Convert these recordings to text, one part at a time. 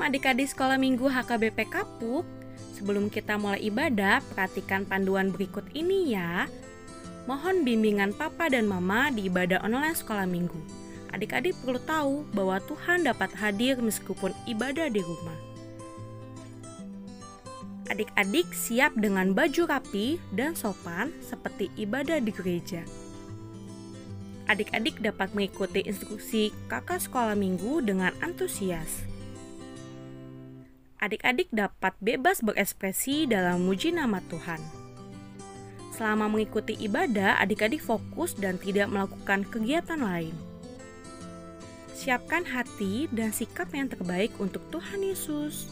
adik-adik sekolah minggu HKBP Kapuk. Sebelum kita mulai ibadah, perhatikan panduan berikut ini ya. Mohon bimbingan papa dan mama di ibadah online sekolah minggu. Adik-adik perlu tahu bahwa Tuhan dapat hadir meskipun ibadah di rumah. Adik-adik siap dengan baju rapi dan sopan seperti ibadah di gereja. Adik-adik dapat mengikuti instruksi kakak sekolah minggu dengan antusias. Adik-adik dapat bebas berekspresi dalam memuji nama Tuhan. Selama mengikuti ibadah, adik-adik fokus dan tidak melakukan kegiatan lain. Siapkan hati dan sikap yang terbaik untuk Tuhan Yesus.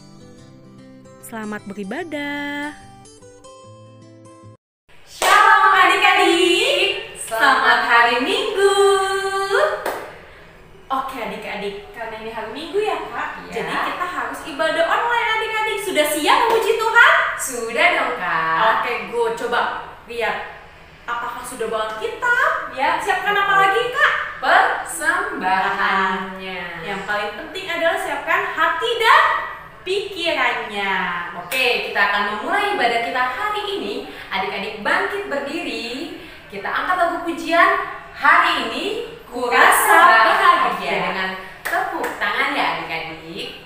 Selamat beribadah. Shalom adik-adik, selamat hari Minggu. Oke adik-adik, karena ini hari Minggu ya Kak, Iya. jadi kita harus ibadah online adik-adik. Sudah siap memuji Tuhan? Sudah dong Kak. Oke, gue coba lihat. Apakah sudah bawa kitab? Ya, siapkan apa lagi Kak? Persembahannya. Yang paling penting adalah siapkan hati dan pikirannya. Oke, kita akan memulai ibadah kita hari ini. Adik-adik bangkit berdiri. Kita angkat lagu pujian. Hari ini kurasa bahagia. Dengan tepuk tangan ya adik-adik.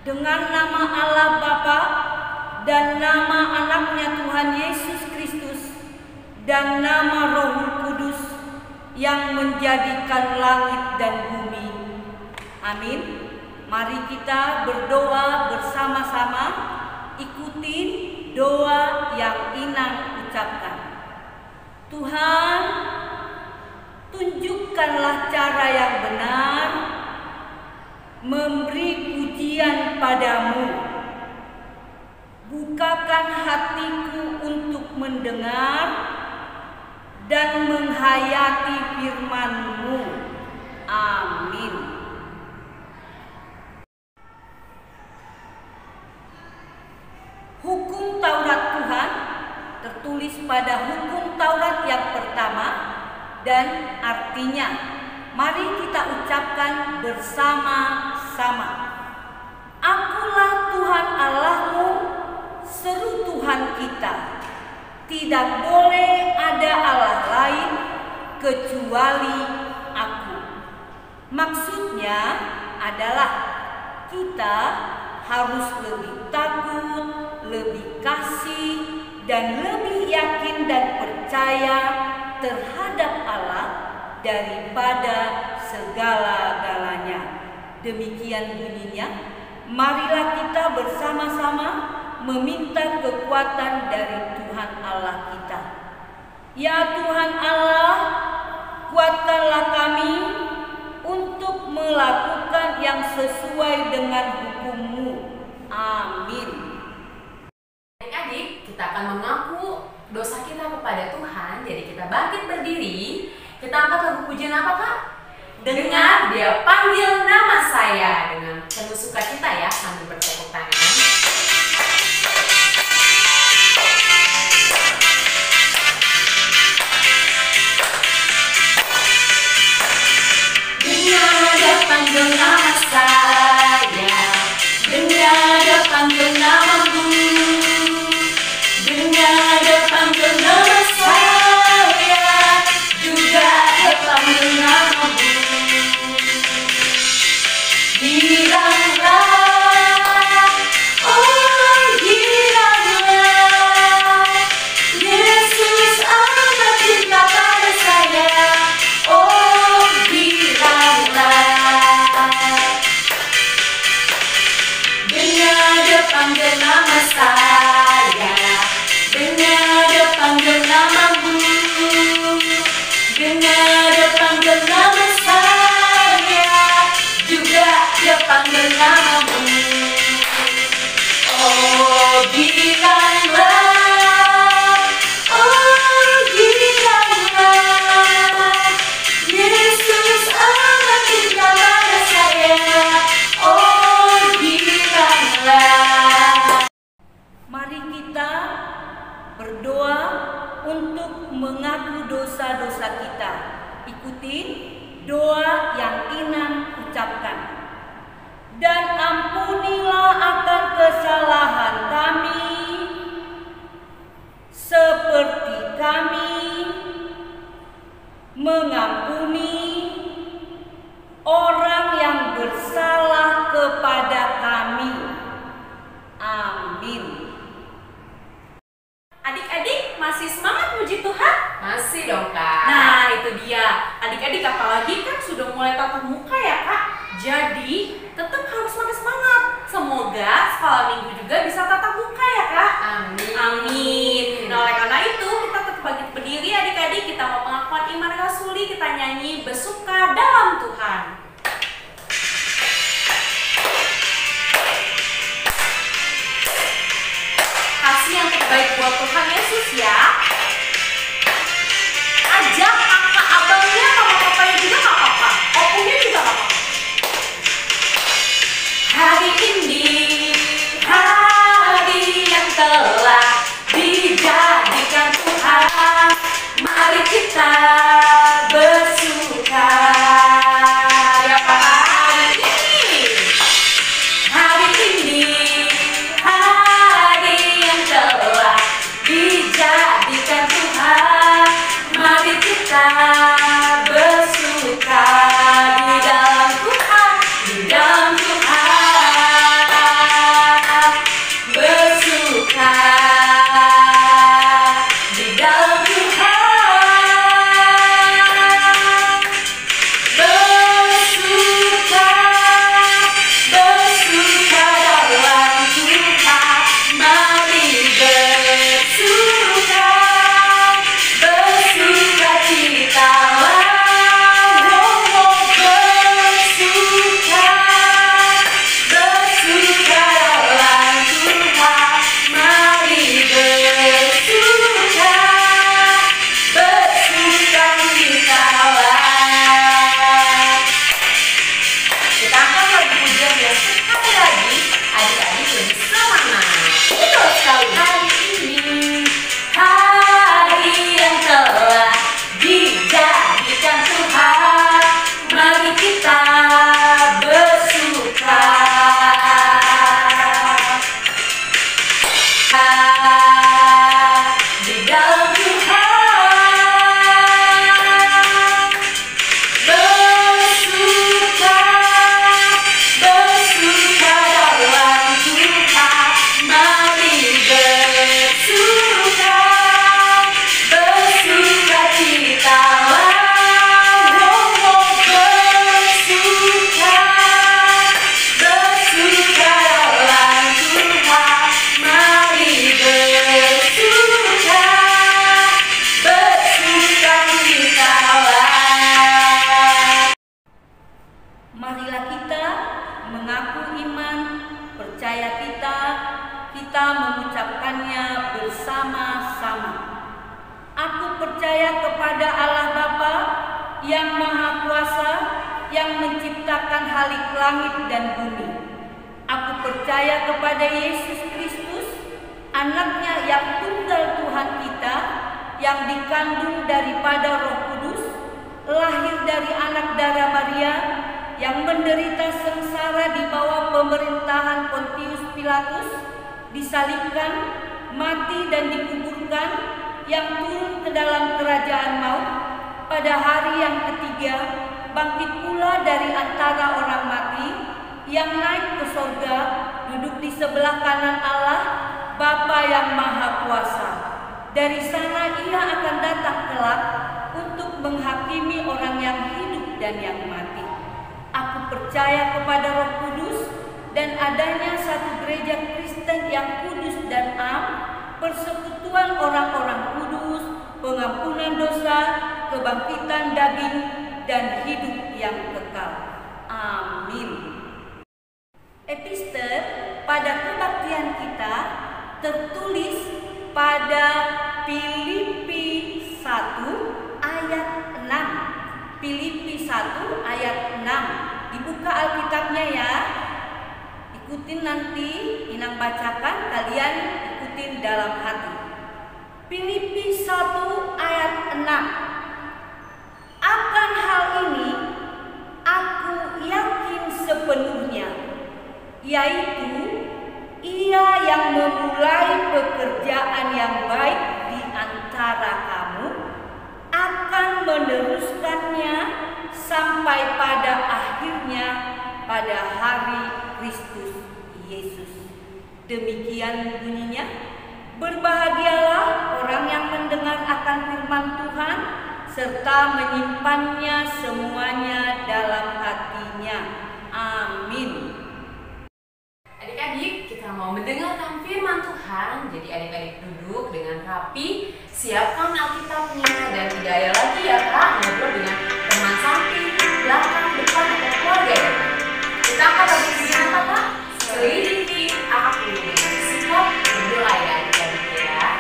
Dengan nama Allah Bapa dan nama anaknya Tuhan Yesus Kristus dan nama Roh Kudus yang menjadikan langit dan bumi. Amin. Mari kita berdoa bersama-sama. Ikutin doa yang Inang ucapkan. Tuhan, tunjukkanlah cara yang benar memberi pujian padamu. Bukakan hatiku untuk mendengar dan menghayati firman-Mu. Amin. Hukum Taurat Tuhan tertulis pada hukum Taurat yang pertama, dan artinya mari kita ucapkan bersama-sama. Akulah Tuhan Allahmu, seru Tuhan kita. Tidak boleh ada Allah lain kecuali Aku. Maksudnya adalah kita harus lebih takut, lebih kasih, dan lebih yakin dan percaya terhadap Allah daripada segala-galanya. Demikian bunyinya. Marilah kita bersama-sama meminta kekuatan dari Tuhan Allah kita. Ya Tuhan Allah, kuatkanlah kami untuk melakukan yang sesuai dengan hukum-Mu. Amin. Adik-adik, kita akan mengaku dosa kita kepada Tuhan. Jadi kita bangkit berdiri. Kita angkat lagu pujian apa, Kak? Dengan Dia Panggil Nama Saya. Dengan penuh sukacita ya, sambil bertepuk tangan. Dengan Dia panggil nama saya, dengan Dia panggil namamu, dengan Dia panggil nama saya, juga Dia panggil namamu. Giranglah, oh giranglah, Yesus amat cinta pada saya. Oh giranglah, dengan Dia panggil nama saya, dengan Dia panggil namamu, dengan Dia panggil nama saya, juga Dia panggil namamu. Oh giranglah, oh giranglah, Yesus amat cinta pada saya. Oh giranglah. Mari kita berdoa untuk mengaku dosa-dosa kita. Ikuti doa yang Inang ucapkan. Dan ampunilah akan kesalahan kami, seperti kami mengampuni orang yang bersalah kepada kami. Amin. Adik-adik masih semangat puji Tuhan? Masih dong, Kak. Nah itu dia. Adik-adik apalagi kan sudah mulai tatap muka ya Kak. Jadi tetap harus makin semangat. Semoga sekolah minggu juga bisa tatap muka ya Kak. Amin. Amin. Nah oleh karena itu kita tetap bangkit berdiri adik-adik. Kita mau pengakuan iman rasuli. Kita nyanyi bersuka dalam Tuhan. Kasih yang terbaik buat Tuhan Yesus ya. Ajak kakak abangnya sama papanya juga gak apa-apa. Opungnya juga gak apa-apa. Hari ini hari yang telah dijadikan Tuhan. Mari kita bersuka. Ya Pak, hari ini hari yang telah dijadikan Tuhan. Mari kita bersuka di dalam Tuhan, di dalam Tuhan. Bersuka di dalam Tuhan. kita mengucapkannya bersama-sama. Aku percaya kepada Allah Bapa yang Maha Kuasa, yang menciptakan halik langit dan bumi. Aku percaya kepada Yesus Kristus, anaknya yang tunggal Tuhan kita, yang dikandung daripada Roh Kudus, lahir dari anak darah Maria, yang menderita sengsara di bawah pemerintahan Pontius Pilatus, disalibkan, mati dan dikuburkan, yang turun ke dalam kerajaan maut, pada hari yang ketiga bangkit pula dari antara orang mati, yang naik ke sorga, duduk di sebelah kanan Allah, Bapa yang Maha Kuasa. Dari sana ia akan datang kelak untuk menghakimi orang yang hidup dan yang mati. Aku percaya kepada Roh Kudus dan adanya satu gereja Kristen yang kudus dan am, persekutuan orang-orang kudus, pengampunan dosa, kebangkitan daging, dan hidup yang kekal. Amin. Epister pada kebaktian kita tertulis pada Filipi 1 ayat 6. Filipi 1 ayat 6. Dibuka Alkitabnya ya. Ikutin nanti Inang bacakan, kalian ikutin dalam hati. Filipi 1 ayat 6. Akan hal ini aku yakin sepenuhnya, yaitu Ia yang memulai pekerjaan yang baik di antara kamu akan meneruskannya sampai pada akhirnya pada hari Kristus Yesus. Demikian bunyinya. Berbahagialah orang yang mendengar akan firman Tuhan serta menyimpannya semuanya dalam hatinya. Amin. Adik-adik, kita mau mendengarkan firman Tuhan. Jadi adik-adik duduk dengan rapi, siapkan Alkitabnya, dan tidak ada lagi ya Kak ngobrol dengan teman samping, belakang, depan, atau keluarga ya Kak. Kita akan berbagi apa Kak? Selidiki aku dengan sikap berdoa ya adik-adik ya.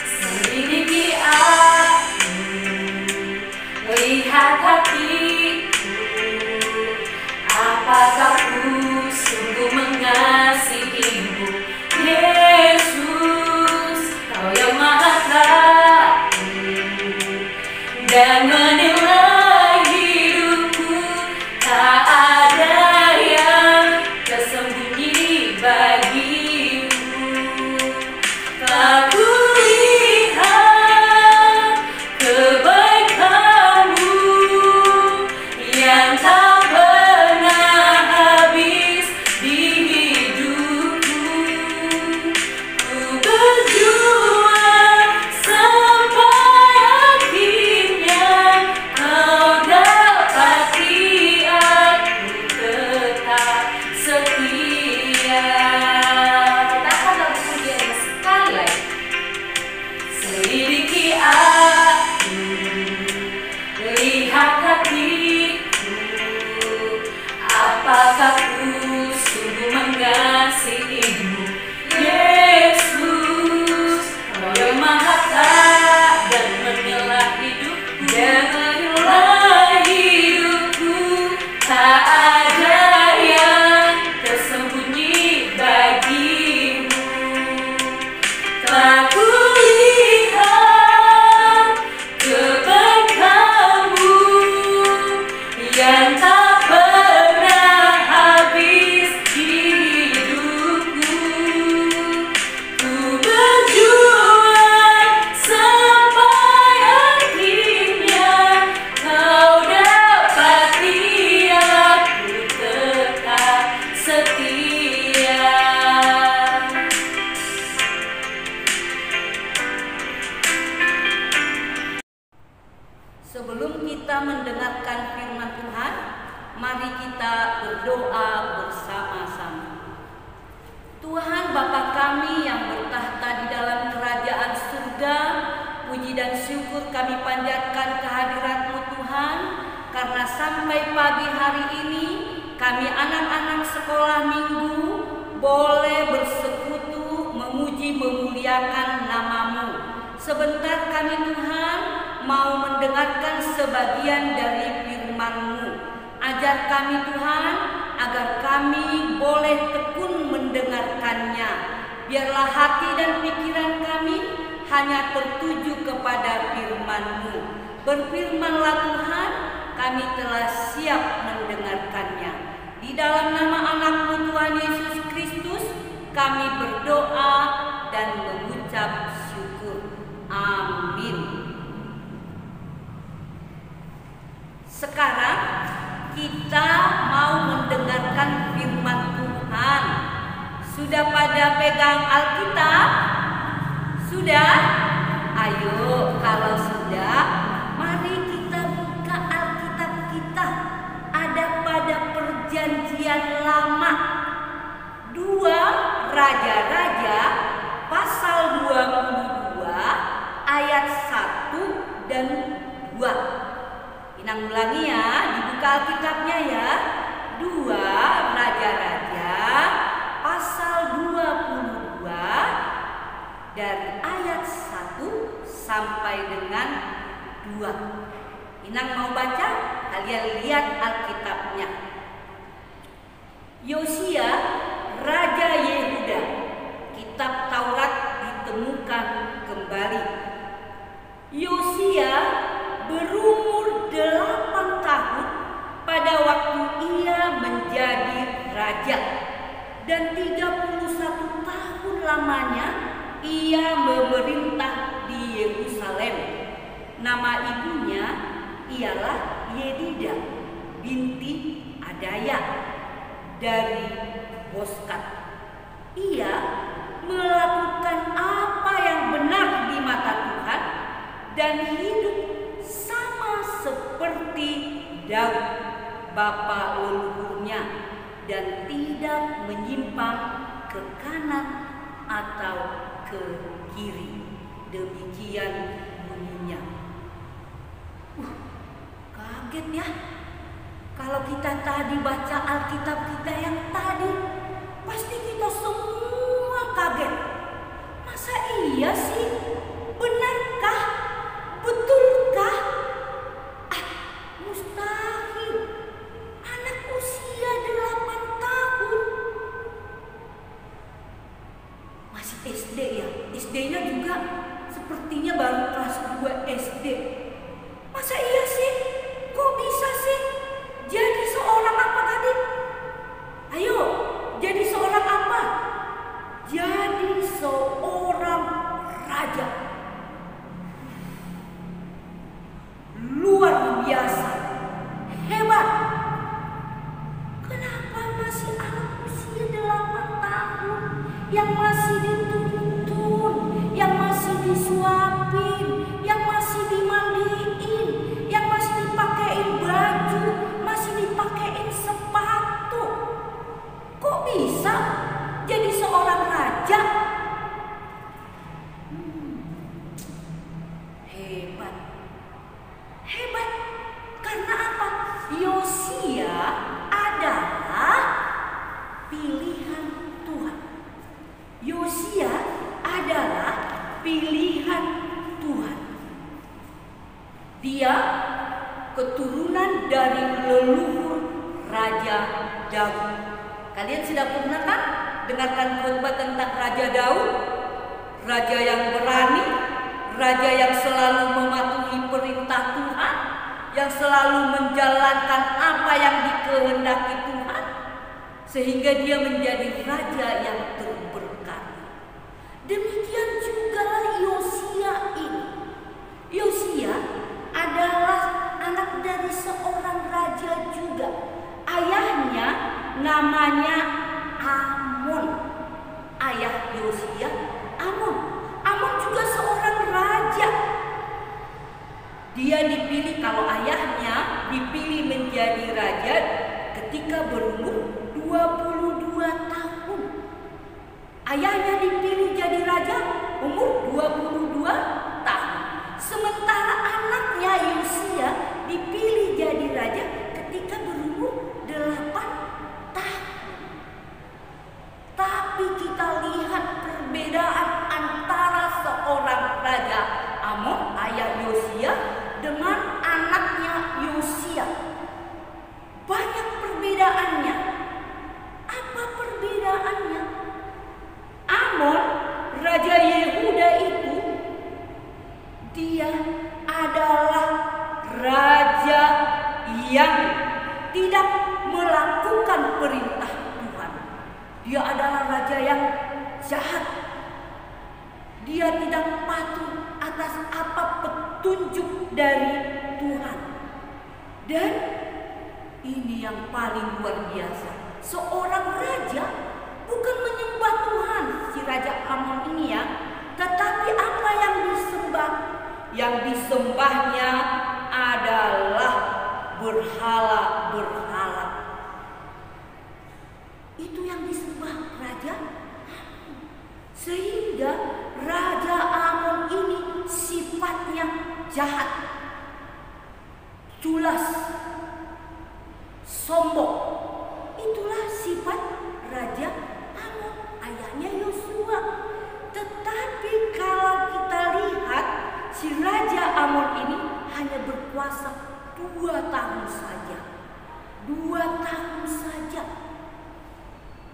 Selidiki aku, melihat hatiku, apakah ku sungguh mengasihimu, Yesus, Kau yang Maha Tahu dan menilai hidupku. Tak ada yang tersembunyi bagimu. Telah kulihat kebaikanmu yang tak pernah habis di hidupku. Ku berjuang sampai akhirnya Kau dapati aku tetap setia. Kita akan lagu pujian yang sekali lagi. Selidiki aku, lihat hatiku, apakah ku sungguh mengasihimu, Yesus, Kau yang Maha Tahu dan menilai hidupku, tak ada yang tersembunyi bagimu. Telah kulihat kebaikanmu yang tak pernah habis di hidupku. Ku berjuang sampai akhirnya Kau dapati aku tetap setia. Sebelum kita mendengarkan firman Tuhan, mari kita berdoa bersama-sama. Tuhan Bapa kami yang bertahta di dalam kerajaan surga, puji dan syukur kami panjatkan kehadirat-Mu Tuhan, karena sampai pagi hari ini kami anak-anak sekolah minggu boleh bersekutu memuji memuliakan nama-Mu. Sebentar kami Tuhan mau mendengarkan sebagian dari firman-Mu. Ajar kami Tuhan agar kami boleh tekun mendengarkannya. Biarlah hati dan pikiran kami hanya tertuju kepada firman-Mu. Berfirmanlah Tuhan, kami telah siap mendengarkannya. Di dalam nama anak-Mu Tuhan Yesus Kristus, kami berdoa dan mengucap syukur. Amin. Sekarang kita mau mendengarkan firman Tuhan. Sudah pada pegang Alkitab? Sudah? Ayo, kalau sudah, mari kita buka Alkitab kita. Ada pada Perjanjian Lama 2 Raja-Raja pasal 22 ayat 1 dan 2. Inang ulangi ya, dibuka Alkitabnya ya. 2 Raja-Raja pasal 22 dari ayat 1 sampai dengan 2. Inang mau baca, kalian lihat Alkitabnya. Yosia, Raja Yehuda, kitab Taurat ditemukan kembali. Yosia berumur 8 tahun pada waktu ia menjadi raja, dan 31 tahun lamanya ia memerintah di Yerusalem. Nama ibunya ialah Yedida binti Adaya dari Boskat. Ia melakukan apa yang benar di mata Tuhan dan hidup sama seperti Daud bapa leluhurnya, dan tidak menyimpang ke kanan atau ke kiri. Demikian bunyinya. Kaget ya. Kalau kita tadi baca Alkitab kita yang tadi, pasti kita semua kaget. Masa iya sih? Benarkah? Betulkah? Mustahil. Anak usia 8 tahun. Masih SD ya? SD-nya juga sepertinya baru kelas 2 SD. Masa iya sih? Kok bisa sih? Jadi seorang apa tadi? Ayo, jadi seorang apa? Jadi seorang raja. Luar biasa. Hebat. Kenapa masih anak usia 8 tahun yang masih dituntun, yang masih disuapin, yang masih dimandiin, yang masih dipakein baju, masih dipakein sepatu? Kok bisa jadi seorang raja? Hebat. Hebat. Karena apa? Yosia adalah pilihan Tuhan. Yosia adalah pilihan Tuhan. Dia keturunan dari leluhur Raja Daud. Kalian sudah pernah kan dengarkan khotbah tentang Raja Daud? Raja yang berani, raja yang selalu mematuhi perintah Tuhan, yang selalu menjalankan apa yang dikehendaki Tuhan, sehingga dia menjadi raja yang terberkati. Demikian juga Yosia ini. Yosia adalah anak dari seorang raja juga. Ayahnya namanya Amon. Ayah Yosia Amon. Amon juga seorang raja. Dia dipilih, kalau ayahnya dipilih menjadi raja ketika berumur 22 tahun. Ayahnya dipilih jadi raja umur 22 tahun. Sementara anaknya Yosia dipilih jadi raja ketika berumur 8 Dia adalah raja yang jahat. Dia tidak patuh atas apa petunjuk dari Tuhan. Dan ini yang paling luar biasa. Seorang raja bukan menyembah Tuhan, si Raja Amon ini ya, tetapi apa yang disembah? Yang disembahnya adalah berhala-berhala. Itu yang disembah raja. Sehingga Raja Amon ini sifatnya jahat, culas, sombong. Itulah sifat Raja Amon, ayahnya Yosua. Tetapi kalau kita lihat, si Raja Amon ini hanya berkuasa 2 tahun saja. 2 tahun saja.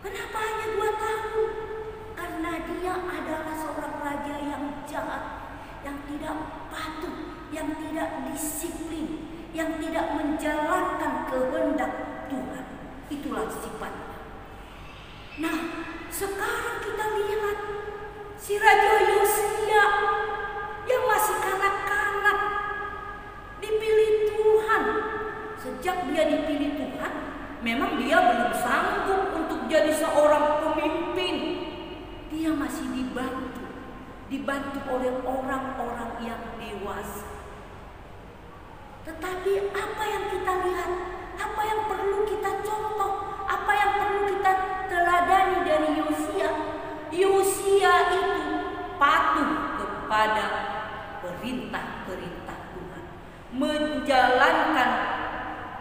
Kenapa hanya 2 tahun? Karena dia adalah seorang raja yang jahat, yang tidak patuh, yang tidak disiplin, yang tidak menjalankan kehendak Tuhan. Itulah sifatnya. Nah, sekarang kita lihat si Raja Yosia yang masih kanak-kanak dipilih Tuhan. Sejak dia dipilih Tuhan, memang dia belum sanggup untuk jadi seorang pemimpin. Dia masih dibantu oleh orang-orang yang dewasa. Tetapi apa yang kita lihat, apa yang perlu kita contoh, apa yang perlu kita teladani dari Yosia? Yosia itu patuh kepada perintah-perintah Tuhan, menjalankan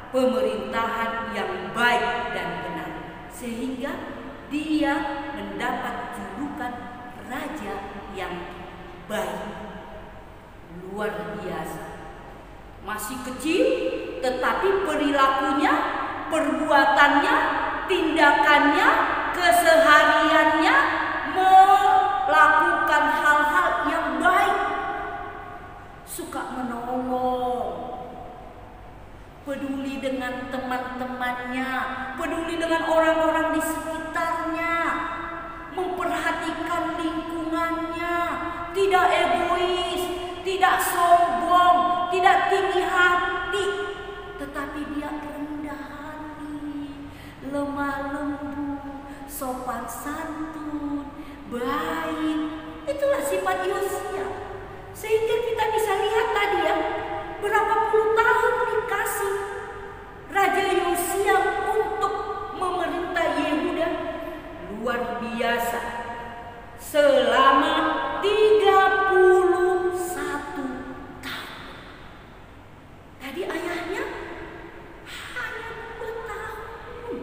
pemerintahan yang baik dan benar, sehingga dia mendapat julukan raja yang baik. Luar biasa. Masih kecil, tetapi perilakunya, perbuatannya, tindakannya, kesehariannya melakukan hal-hal yang baik. Suka menolong, peduli dengan teman-temannya, peduli dengan orang-orang di sekitarnya, memperhatikan lingkungannya, tidak egois, tidak sombong, tidak tinggi hati, tetapi dia rendah hati, lemah lembut, sopan santun, baik. Itulah sifat Yosia. Sehingga kita bisa lihat tadi ya, berapa puluh tahun dikasih Raja Yosia untuk memerintah Yehuda. Luar biasa. Selama 31 tahun. Tadi ayahnya hanya 2 tahun.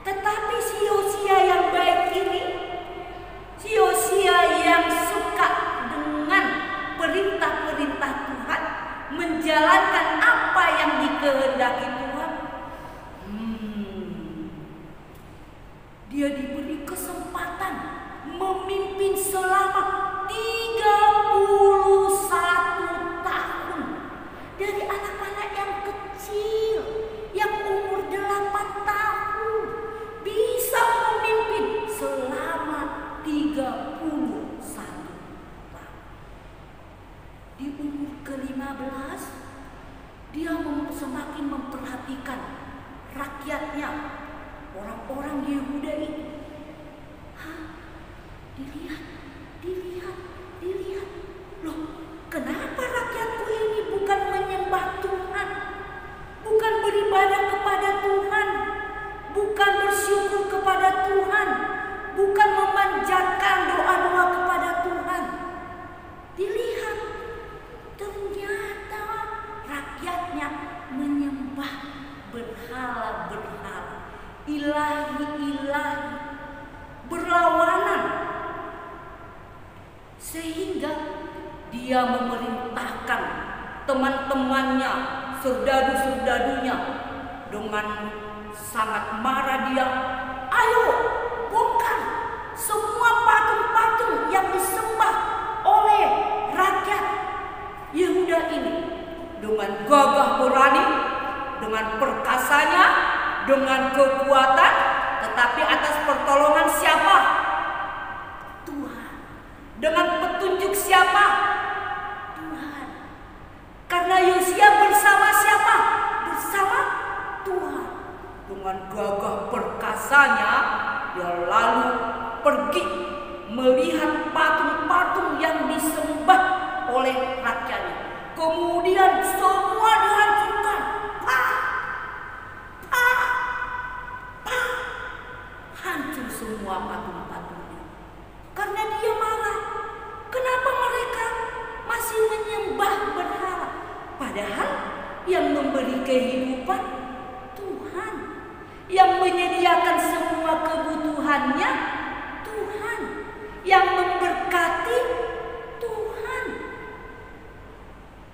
Tetapi si Yosia yang baik ini, si Yosia yang suka dengan perintah-perintah Tuhan, menjalankan apa yang dikehendaki Tuhan, dia diberi kesempatan memimpin selama 31 tahun. Dari anak-anak yang kecil, yang umur 8 tahun, bisa memimpin selama 31 tahun. Di umur ke-15, dia semakin memperhatikan rakyatnya, orang-orang Yehuda ini. Dilihat. Loh, kenapa rakyatku ini bukan menyembah Tuhan, bukan beribadah kepada Tuhan, bukan bersyukur kepada Tuhan, bukan memanjatkan doa-doa kepada Tuhan? Dilihat, ternyata rakyatnya menyembah berhala-berhala, ilahi-ilahi, berlawanan. Sehingga dia memerintahkan teman-temannya, serdadu-serdadunya, dengan sangat marah dia, ayo bongkar semua patung-patung yang disembah oleh rakyat Yehuda ini. Dengan gagah berani, dengan perkasanya, dengan kekuatan, tetapi atas pertolongan dia lalu pergi melihat patung-patung yang disembah oleh rakyatnya. Kemudian semua dihancurkan. Hancur semua patung-patungnya. Karena dia marah. Kenapa mereka masih menyembah berhala? Padahal yang memberi kehidupan Tuhan, yang menyediakan semua kebutuhannya Tuhan, yang memberkati Tuhan.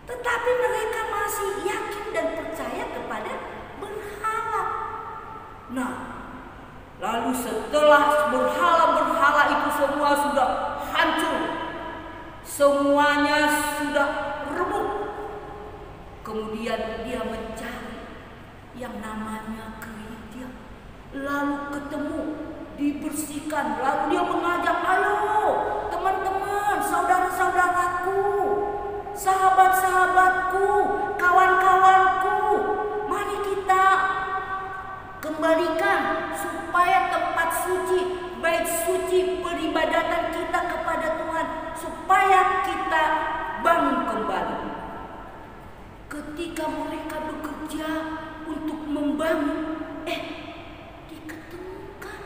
Tetapi mereka masih yakin dan percaya kepada berhala. Nah, lalu setelah berhala-berhala itu semua sudah hancur, semuanya sudah remuk, kemudian dia mencari yang namanya gereja. Lalu ketemu, dibersihkan, lalu dia mengajak, ayo teman-teman, saudara-saudaraku, sahabat-sahabatku, kawan-kawanku, mari kita kembalikan supaya tempat suci, bait suci peribadatan kita kepada Tuhan, supaya kita bangun kembali. Ketika mereka bekerja untuk membangun, diketemukan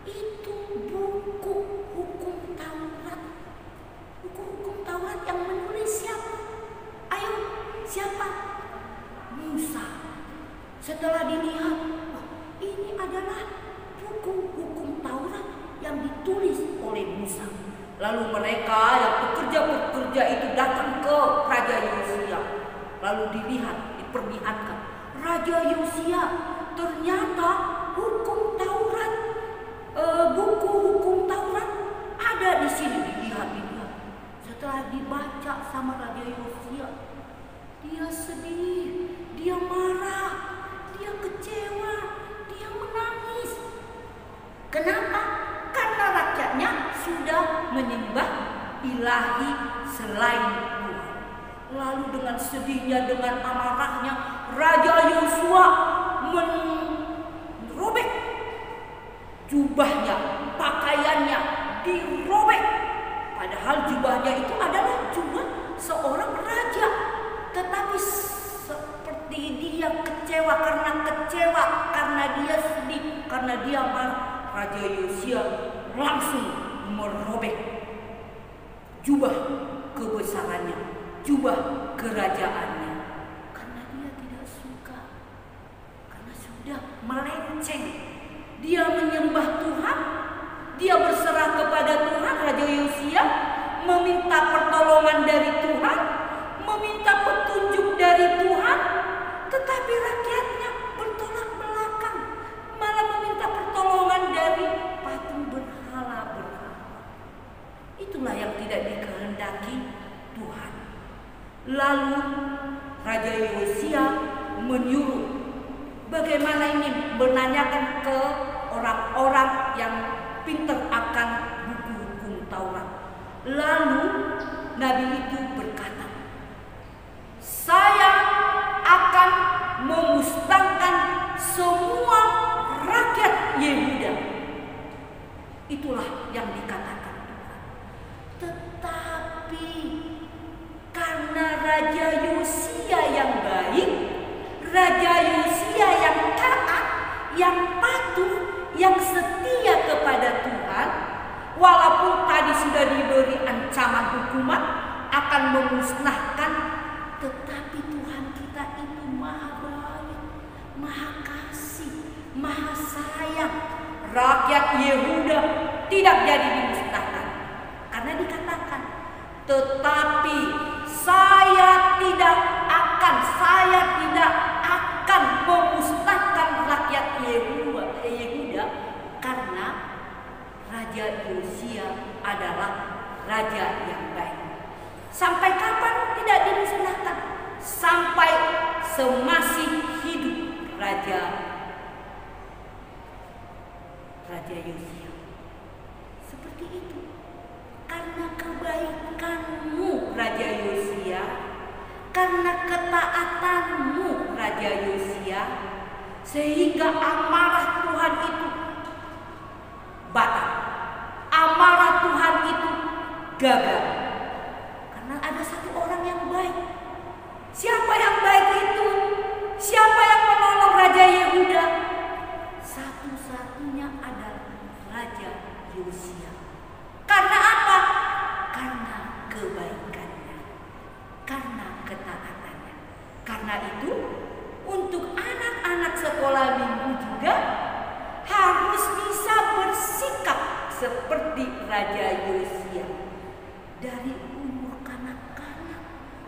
itu buku hukum Taurat. Buku hukum Taurat yang menulis siapa? Ayo, siapa? Musa. Setelah dilihat, ini adalah buku hukum Taurat yang ditulis oleh Musa. Lalu mereka yang pekerja-pekerja itu datang ke Raja Yosia. Lalu dilihat, diperlihatkan, Raja Yosia, ternyata hukum Taurat, buku hukum Taurat ada di sini. Dilihat. Setelah dibaca sama Raja Yosia, dia sedih, dia marah, dia kecewa, dia menangis. Kenapa? Karena rakyatnya sudah menyembah ilahi selain Tuhan. Lalu dengan sedihnya, dengan amarahnya, Raja Yosua merobek jubahnya, pakaiannya dirobek. Padahal jubahnya itu adalah jubah seorang raja. Tetapi seperti dia kecewa, karena dia sedih, karena dia marah, Raja Yosia langsung merobek jubah kebesarannya, jubah kerajaannya, karena dia tidak suka, karena sudah melenceng. Dia menyembah Tuhan, dia berserah kepada Tuhan. Raja Yosia meminta pertolongan dari Tuhan, meminta petunjuk dari Tuhan, tetapi rakyatnya bertolak belakang, malah meminta pertolongan dari patung berhala-berhala. Itulah yang tidak dikehendaki Tuhan. Lalu Raja Yosia menyuruh, bagaimana ini, menanyakan ke orang-orang yang pintar akan buku hukum Taurat. Lalu Nabi itu berkata, saya akan memusnahkan semua rakyat Yehuda. Itulah yang dikatakan Tuhan. Tetapi karena Raja Yosia yang baik, Raja Yosia yang taat, yang patuh, yang setia kepada Tuhan, walaupun tadi sudah diberi ancaman hukuman akan memusnahkan, tetapi Tuhan kita itu maha baik, maha kasih, maha sayang. Rakyat Yehuda tidak jadi dimusnahkan, karena dikatakan, tetapi saya tidak akan memusnahkan rakyat Yehuda, karena Raja Yosia adalah raja yang baik. Sampai kapan tidak dimusnahkan? Sampai semasih hidup Raja Yosia. Seperti itu. Karena kebaikanmu Raja Yosia, karena ketaatanmu Raja Yosia, sehingga amarah Tuhan itu gagal. Karena ada satu orang yang baik. Siapa yang baik itu? Siapa yang menolong Raja Yehuda? Satu-satunya adalah Raja Yosia. Karena apa? Karena kebaikannya, karena ketaatannya. Karena itu, untuk anak-anak sekolah minggu juga harus bisa bersikap seperti Raja Yosia. Dari umur kanak-kanak,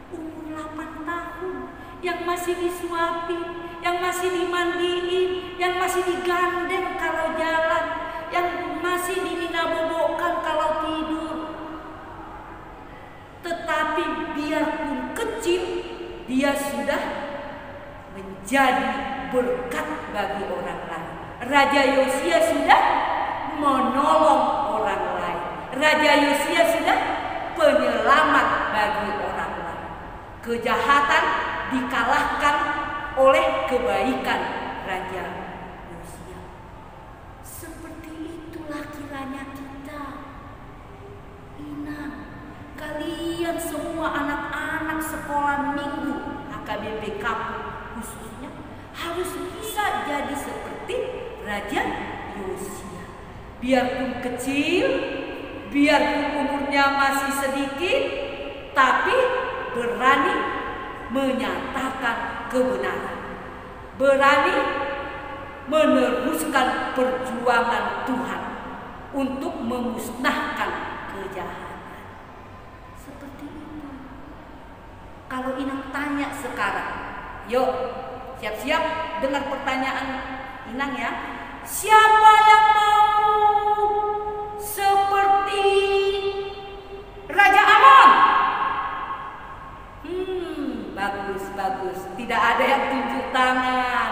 umur 8 tahun, yang masih disuapin, yang masih dimandiin, yang masih digandeng kalau jalan, yang masih dibobokkan kalau tidur. Tetapi biarpun kecil, dia sudah menjadi berkat bagi orang lain. Raja Yosia sudah menolong orang lain. Raja Yosia sudah penyelamat bagi orang lain. Kejahatan dikalahkan oleh kebaikan Raja Yosia. Seperti itulah kiranya kita. Inang, kalian semua anak-anak sekolah minggu HKBP Kapuk khususnya harus bisa jadi seperti Raja Yosia. Biarpun kecil, biarpun umurnya masih sedikit, tapi berani menyatakan kebenaran, berani meneruskan perjuangan Tuhan untuk memusnahkan kejahatan. Seperti itu. Kalau Inang tanya sekarang, yuk siap-siap dengar pertanyaan Inang ya. Siapa yang mau seperti Raja Amon? Bagus. Tidak ada yang tunjuk tangan.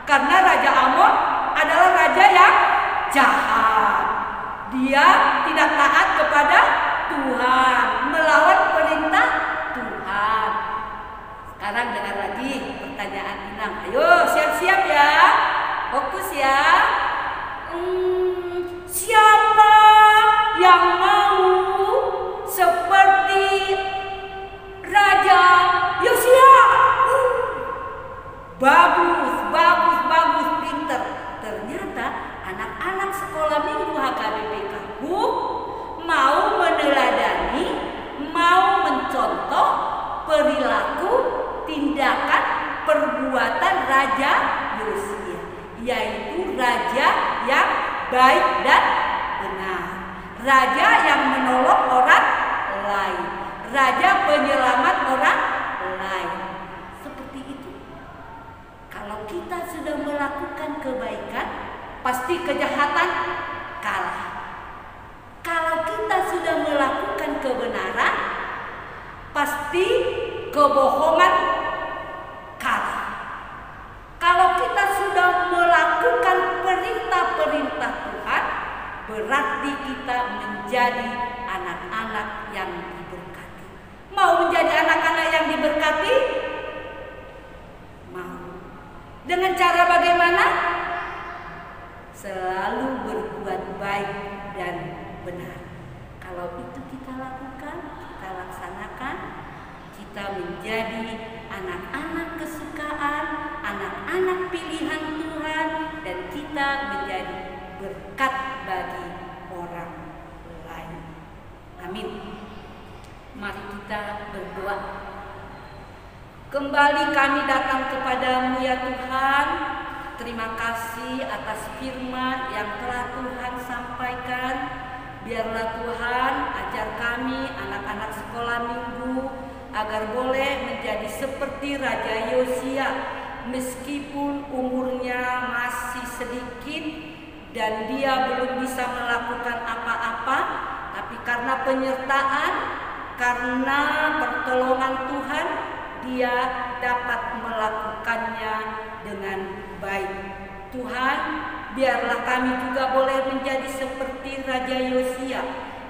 Karena Raja Amon adalah raja yang jahat. Dia tidak taat kepada Tuhan, melawan perintah Tuhan. Sekarang dengar lagi pertanyaan Inang. Ayo siap-siap ya. Fokus ya. Siapa yang mau seperti Raja Yosia? Bagus, pinter. Ternyata anak-anak sekolah minggu HKBP Kapuk mau meneladani, mau mencontoh perilaku, tindakan, perbuatan Raja Yosia, yaitu raja yang baik dan benar, raja yang menolong orang lain, raja penyelamat orang lain. Seperti itu. Kalau kita sudah melakukan kebaikan, pasti kejahatan kalah. Kalau kita sudah melakukan kebenaran, pasti kebohongan kalah. Kalau kita sudah melakukan perintah-perintah Tuhan, berarti kita menjadi anak-anak yang diberkati. Mau menjadi anak-anak yang diberkati? Mau. Dengan cara bagaimana? Selalu berbuat baik dan benar. Kalau itu kita lakukan, kita laksanakan, kita menjadi anak-anak kesukaan, anak-anak pilihan Tuhan, dan kita menjadi berkat bagi orang lain. Amin. Mari kita berdoa. Kembali kami datang kepadamu ya Tuhan. Terima kasih atas firman yang telah Tuhan sampaikan. Biarlah Tuhan ajar kami anak-anak sekolah minggu agar boleh menjadi seperti Raja Yosia. Meskipun umurnya masih sedikit dan dia belum bisa melakukan apa-apa, tapi karena penyertaan, karena pertolongan Tuhan, dia dapat melakukannya dengan baik. Tuhan, biarlah kami juga boleh menjadi seperti Raja Yosia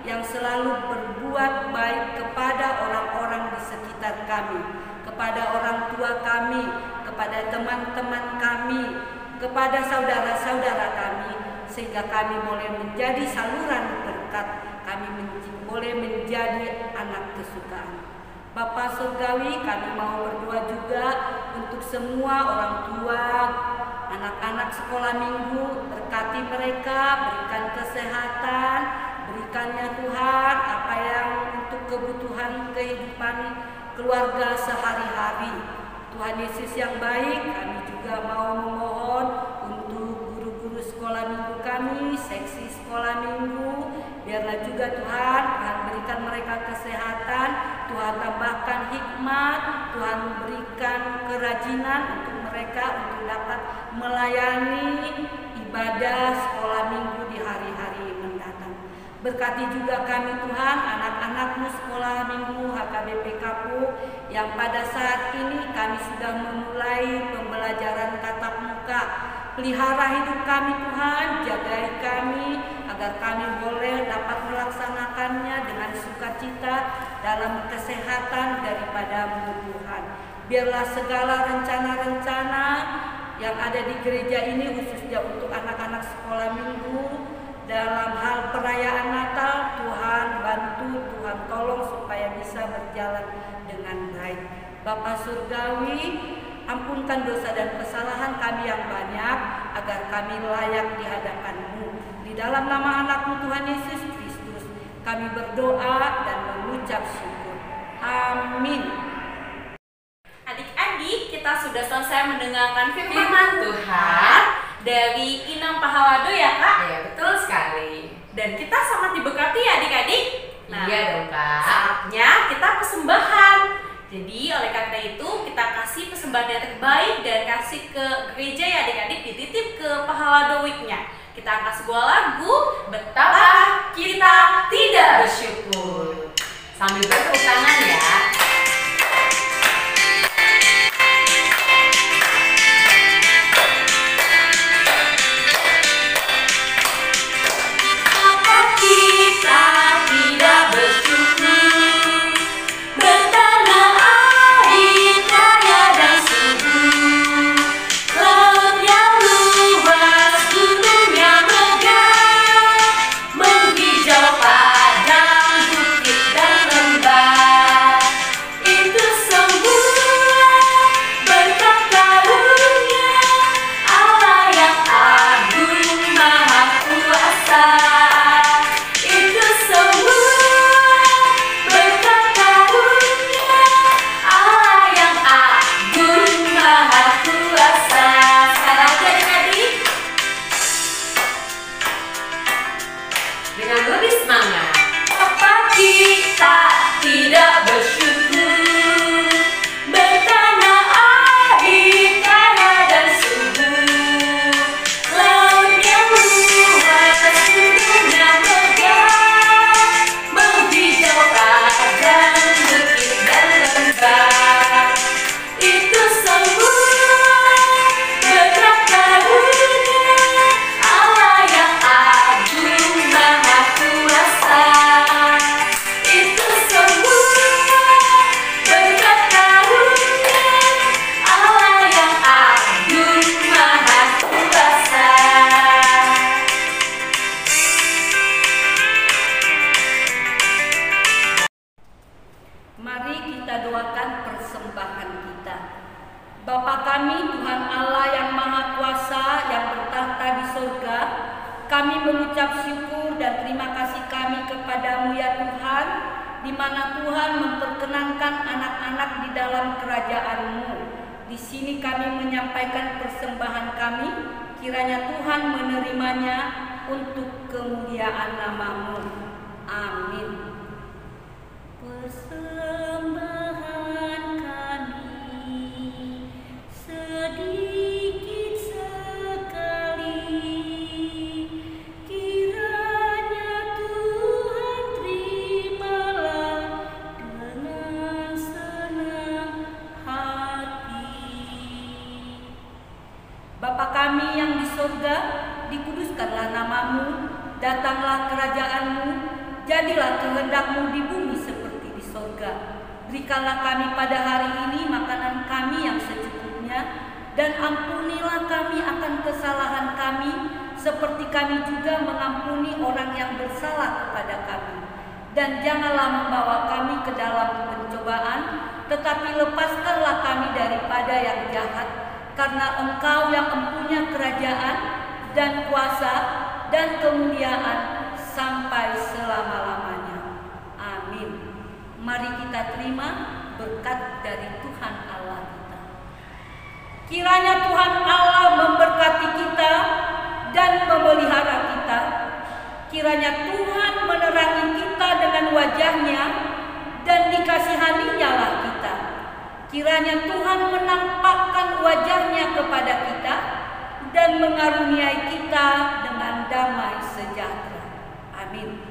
yang selalu berbuat baik kepada orang-orang di sekitar kami, kepada orang tua kami, kepada teman-teman kami, kepada saudara-saudara kami, sehingga kami boleh menjadi saluran berkat. kami boleh menjadi anak kesukaan. Bapa Surgawi, kami mau berdoa juga untuk semua orang tua, anak-anak sekolah minggu. Berkati mereka, berikan kesehatan, berikannya Tuhan apa yang untuk kebutuhan kehidupan keluarga sehari-hari. Tuhan Yesus yang baik, kami juga mau memohon untuk guru-guru sekolah minggu kami, seksi sekolah minggu. Biarlah juga Tuhan berikan mereka kesehatan, Tuhan tambahkan hikmat, Tuhan berikan kerajinan untuk mereka untuk dapat melayani ibadah sekolah minggu di hari-hari mendatang. Berkati juga kami Tuhan, anak-anak-Mu sekolah minggu HKBP Kapuk yang pada saat ini kami sudah memulai pembelajaran tatap muka. Pelihara hidup kami Tuhan, jagai kami agar kami boleh dapat melaksanakannya dengan sukacita dalam kesehatan daripada-Mu Tuhan. Biarlah segala rencana-rencana yang ada di gereja ini khususnya untuk anak-anak sekolah minggu dalam hal perayaan Natal, Tuhan bantu, Tuhan tolong supaya bisa berjalan dengan baik. Bapa Surgawi, ampunkan dosa dan kesalahan kami yang banyak agar kami layak di hadapan-Mu. Di dalam nama anak-Mu Tuhan Yesus Kristus kami berdoa dan mengucap syukur. Amin. Adik-adik, kita sudah selesai mendengarkan firman Tuhan dari Inam Pahalado ya Kak? Ya, betul sekali. Dan kita sangat diberkati ya adik-adik. Iya dong Kak. Saatnya kita persembahan. Jadi oleh karena itu kita kasih persembahan yang terbaik dan kasih ke gereja ya adik-adik, dititip ke Pahalado Week-nya. Kita angkat sebuah lagu, Betapa Kita Tidak Bersyukur. Sambil bertepuk tangan ya. Bapa kami, Tuhan Allah yang Maha Kuasa yang bertahta di surga, kami mengucap syukur dan terima kasih kami kepadamu ya Tuhan, di mana Tuhan memperkenankan anak-anak di dalam kerajaan-Mu. Di sini kami menyampaikan persembahan kami, kiranya Tuhan menerimanya untuk kemuliaan nama-Mu. Amin. Persembahan kami sedikit sekali, kiranya Tuhan terimalah dengan senang hati. Bapa kami yang di surga, dikuduskanlah nama-Mu, datanglah kerajaan-Mu, jadilah kehendak-Mu di bumi seperti di surga. Berikanlah kami pada hari ini makanan kami yang secukupnya, dan ampunilah kami akan kesalahan kami, seperti kami juga mengampuni orang yang bersalah kepada kami. Dan janganlah membawa kami ke dalam pencobaan, tetapi lepaskanlah kami daripada yang jahat, karena Engkau yang mempunyai kerajaan dan kuasa dan kemuliaan sampai selama-lamanya. Amin. Mari kita terima berkat dari Tuhan Allah kita. Kiranya Tuhan Allah memberkati kita dan memelihara kita. Kiranya Tuhan menerangi kita dengan wajah-Nya dan dikasihani-Nya lah kita. Kiranya Tuhan menampakkan wajah-Nya kepada kita dan mengaruniai kita dengan damai sejahtera. Amin.